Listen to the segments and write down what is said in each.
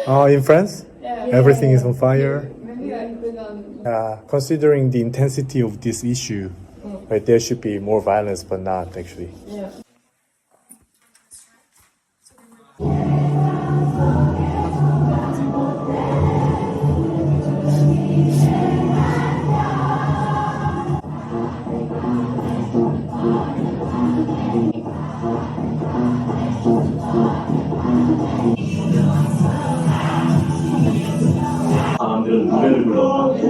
In France, everything is on fire. Maybe I couldn't. Considering the intensity of this issue, right, there should be more violence, but not actually. Yeah. 사람들은 노래를 불렀다.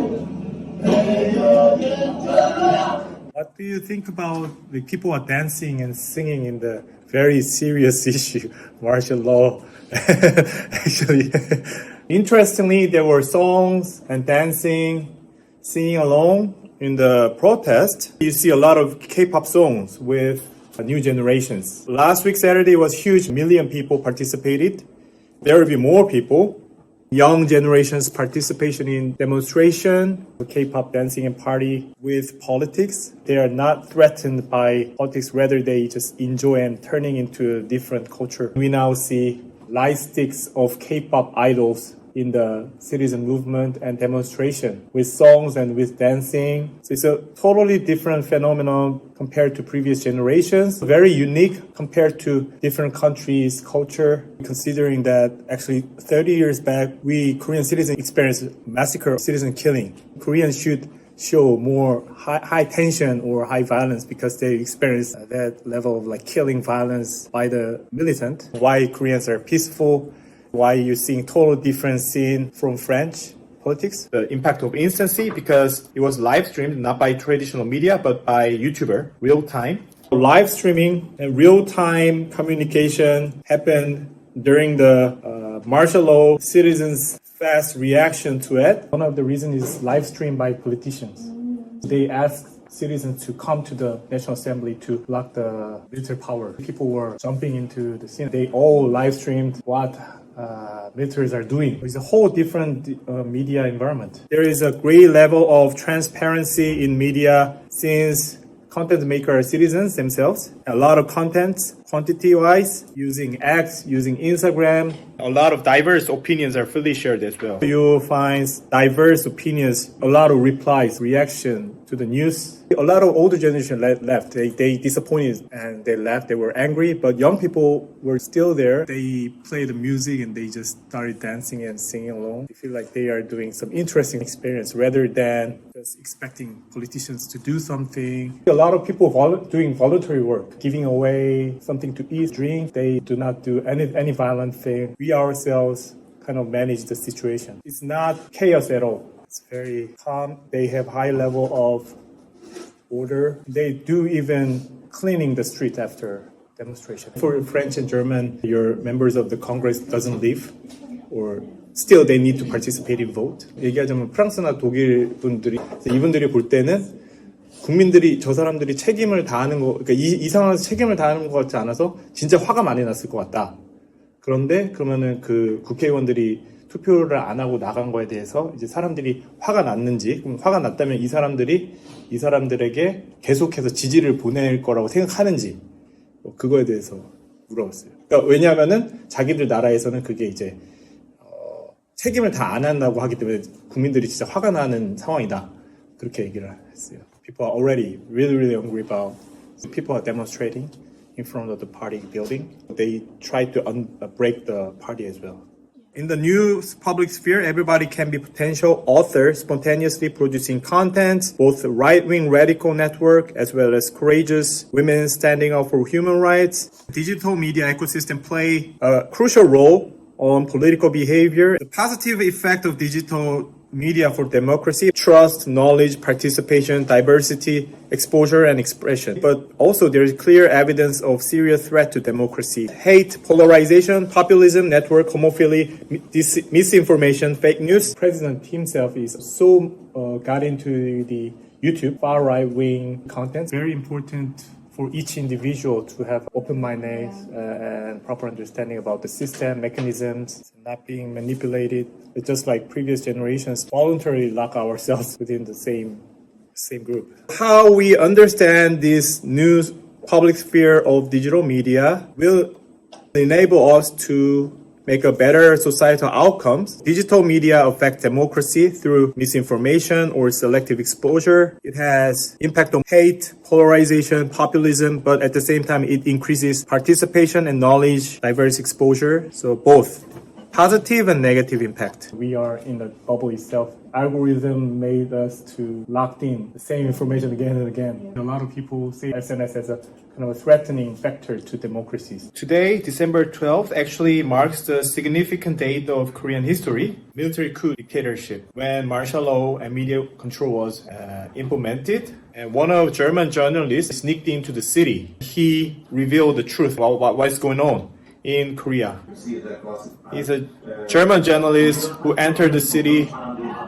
What do you think about the people are dancing and singing in the very serious issue, martial law? Actually, interestingly, there were songs and dancing, singing along in the protest. You see a lot of K-pop songs with new generations. Last week, Saturday was huge. 1 million people participated. There will be more people. Young generation's participation in demonstration, K-pop dancing and party with politics. They are not threatened by politics, rather they just enjoy and turning into a different culture. We now see light sticks of K-pop idols in the citizen movement and demonstration with songs and with dancing. So it's a totally different phenomenon compared to previous generations. Very unique compared to different countries' culture, considering that actually 30 years back, we Korean citizens experienced massacre, citizen killing. Koreans should show more high tension or high violence because they experience that level of like killing violence by the militant. Why Koreans are peaceful, why you're seeing total different scene from French politics. The impact of instancy, because it was live streamed not by traditional media but by YouTuber, real time. Live streaming and real time communication happened during the martial law. Citizens' fast reaction to it. One of the reasons is live stream by politicians. They asked citizens to come to the National Assembly to block the military power. People were jumping into the scene. They all live streamed what militaries are doing. It's a whole different media environment. There is a great level of transparency in media since content makers are citizens themselves. A lot of content, quantity-wise, using X, using Instagram. A lot of diverse opinions are fully shared as well. You find diverse opinions, a lot of replies, reaction to the news. A lot of older generation left. They disappointed and they left. They were angry, but young people were still there. They played the music and they just started dancing and singing along. They feel like they are doing some interesting experience rather than just expecting politicians to do something. A lot of people doing voluntary work, giving away something to eat, drink. They do not do any violent thing. We ourselves kind of manage the situation. It's not chaos at all. It's very calm. They have high level of order. They do even cleaning the street after demonstration. For French and German, your members of the Congress doesn't leave or still they need to participate in vote. 얘기하자면 프랑스나 독일 분들이 이분들이 볼 때는 국민들이 저 사람들이 책임을 다하는 거, 그러니까 이 상황에서 책임을 다하는 것 같지 않아서 진짜 화가 많이 났을 것 같다. 그런데 그러면은 그 국회의원들이 투표를 안 하고 나간 거에 대해서 이제 사람들이 화가 났는지, 그럼 화가 났다면 이 사람들에게 계속해서 지지를 보낼 거라고 생각하는지 그거에 대해서 물어봤어요. 그러니까 왜냐하면은 자기들 나라에서는 그게 이제 책임을 다 안 한다고 하기 때문에 국민들이 진짜 화가 나는 상황이다. 그렇게 얘기를 했어요. People are already really angry about people are demonstrating in front of the party building. They try to break the party as well. In the new public sphere, everybody can be potential author, spontaneously producing content, both right-wing radical network as well as courageous women standing up for human rights. Digital media ecosystem play a crucial role on political behavior. The positive effect of digital media for democracy, trust, knowledge, participation, diversity, exposure, and expression. But also there is clear evidence of serious threat to democracy. Hate, polarization, populism, network, homophily, misinformation, fake news. The president himself is so got into the YouTube far right-wing content. Very important for each individual to have open-mindedness and proper understanding about the system, mechanisms, not being manipulated. It's just like previous generations, voluntarily lock ourselves within the same group. How we understand this new public sphere of digital media will enable us to make a better societal outcomes. Digital media affect democracy through misinformation or selective exposure. It has impact on hate, polarization, populism, but at the same time, it increases participation and knowledge, diverse exposure. So both positive and negative impact. We are in the bubble itself. Algorithm made us to locked in the same information again and again. A lot of people see SNS as a kind of a threatening factor to democracies. Today, December 12th, actually marks the significant date of Korean history, military coup dictatorship, when martial law and media control was implemented. And one of German journalists sneaked into the city. He revealed the truth about what's going on in Korea. He's a German journalist who entered the city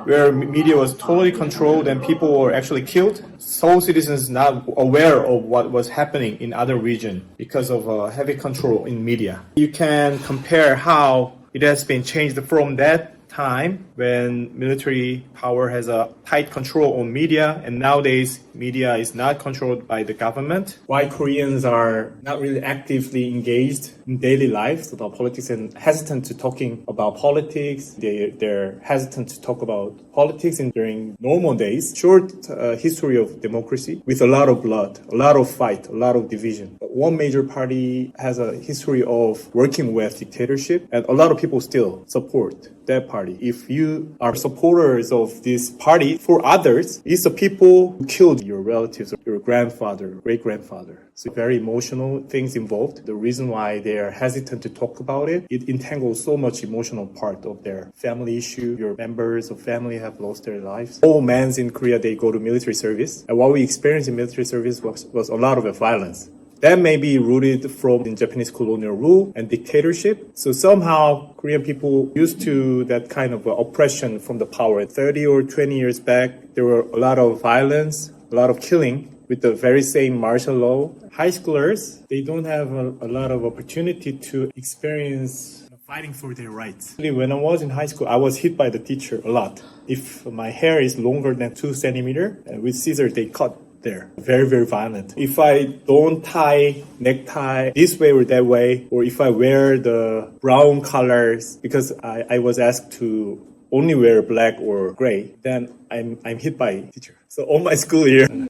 where media was totally controlled and people were actually killed. Seoul citizens not aware of what was happening in other regions because of heavy control in media. You can compare how it has been changed from that time when military power has a tight control on media, and nowadays media is not controlled by the government. Why Koreans are not really actively engaged in daily lives about politics and hesitant to talking about politics. They're hesitant to talk about politics during normal days. Short history of democracy with a lot of blood, a lot of fight, a lot of division. But one major party has a history of working with dictatorship, and a lot of people still support that party. If you are supporters of this party, for others, it's the people who killed your relatives, your grandfather, great-grandfather. So very emotional things involved. The reason why they are hesitant to talk about it, it entangles so much emotional part of their family issue. Your members of family have lost their lives. All men in Korea, they go to military service. And what we experienced in military service was a lot of violence. That may be rooted from the Japanese colonial rule and dictatorship. So somehow Korean people used to that kind of oppression from the power. 30 or 20 years back, there were a lot of violence, a lot of killing with the very same martial law. High schoolers, they don't have a lot of opportunity to experience fighting for their rights. When I was in high school, I was hit by the teacher a lot. If my hair is longer than 2 centimeters, with scissors they cut there. Very, very violent. If I don't tie necktie this way or that way, or if I wear the brown colors, because I was asked to only wear black or gray, then I'm hit by teacher. So all my school year,